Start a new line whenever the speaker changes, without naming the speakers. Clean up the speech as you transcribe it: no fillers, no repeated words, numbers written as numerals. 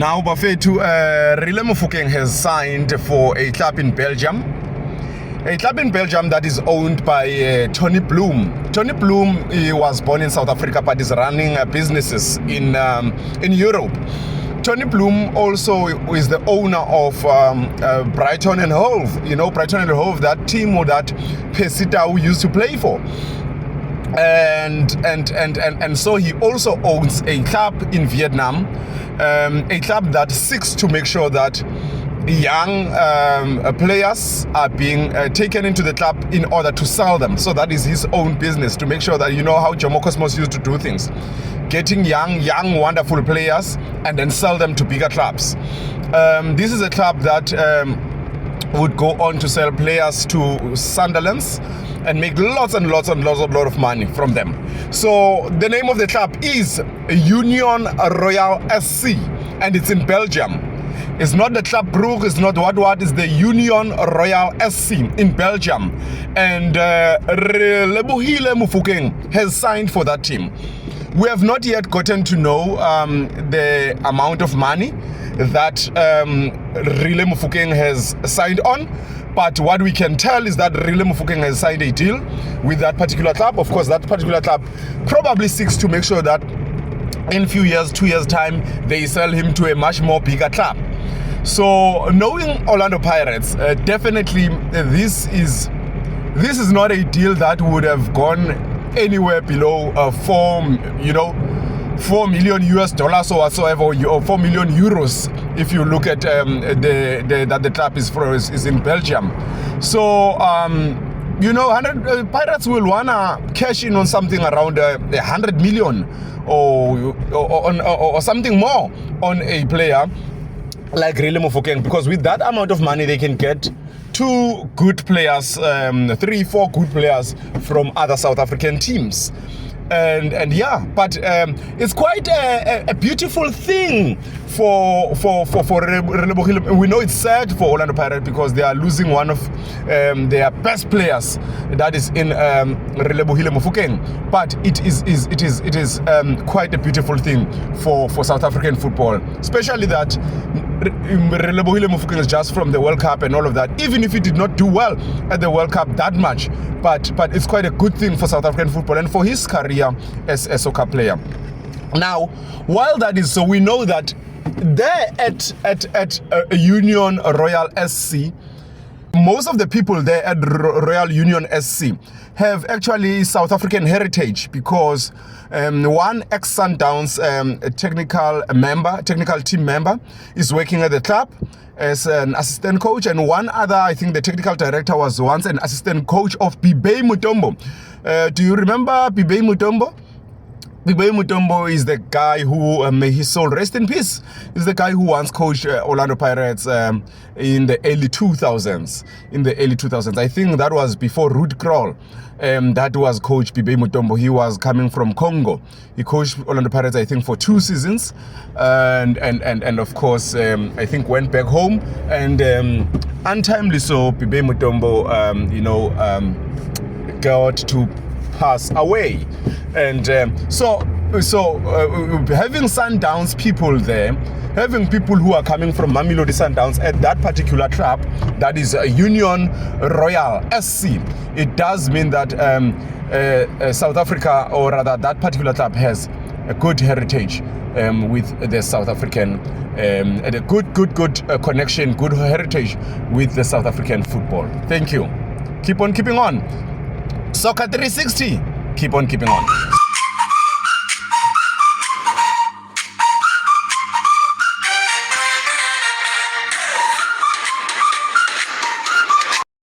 Now, Bafetu, Mofokeng has signed for a club in Belgium. A club in Belgium that is owned by Tony Bloom. Tony Bloom, he was born in South Africa but is running businesses in Europe. Tony Bloom also is the owner of Brighton and Hove. You know, Brighton and Hove, that team that Pesita used to play for. And so he also owns a club in Vietnam, a club that seeks to make sure that young players are being taken into the club in order to sell them. So that is his own business, to make sure that, you know how Jomo Cosmos used to do things, getting young wonderful players and then sell them to bigger clubs. This is a club that would go on to sell players to Sunderland and make lots of money from them. So the name of the club is Union Royal SC, and it's in Belgium. It's not the Club Brugge, it's not what, it's the Union Royal SC in Belgium. And Relebohile Mofokeng has signed for that team. We have not yet gotten to know the amount of money that Relebohile Mofokeng has signed on. But what we can tell is that Relebohile Mofokeng has signed a deal with that particular club. Of course, that particular club probably seeks to make sure that in a few years, 2 years time, they sell him to a much more bigger club. So knowing Orlando Pirates, definitely this is not a deal that would have gone anywhere below $4 million US or whatsoever, or 4 million euros if you look at that the club is in Belgium. So Pirates will wanna cash in on something around 100 million or something more on a player like Relebohile Mofokeng, because with that amount of money they can get 2 good players, 3, 4 good players from other South African teams. And yeah, but it's quite a beautiful thing for Relebohile. We know it's sad for Orlando Pirates because they are losing one of their best players, that is in Relebohile Mofokeng. But it is quite a beautiful thing for South African football, especially that Relebohile Mofokeng is just from the World Cup and all of that. Even if he did not do well at the World Cup that much, but it's quite a good thing for South African football and for his career as a soccer player. Now, while that is so, we know that there at Union Royal SC, most of the people there at Royal Union SC have actually South African heritage, because one ex-Sundowns technical team member is working at the club as an assistant coach, and one other, I think the technical director, was once an assistant coach of Bibe Mutombo. Do you remember Bibe Mutombo? Bibe Mutombo is the guy who, may his soul rest in peace, is the guy who once coached Orlando Pirates in the early 2000s. I think that was before Ruud Krol. That was Coach Bibe Mutombo. He was coming from Congo. He coached Orlando Pirates, I think, for 2 seasons. And of course, I think went back home. And untimely so, Bibe Mutombo, got to pass away. And so having Sundowns people there, having people who are coming from Mamelodi Sundowns at that particular club, that is Union Royal SC, it does mean that South Africa, or rather that particular club, has a good heritage with the South African, and a good connection, good heritage with the South African football. Thank you. Keep on keeping on. Soccer 360. Keep on keeping on.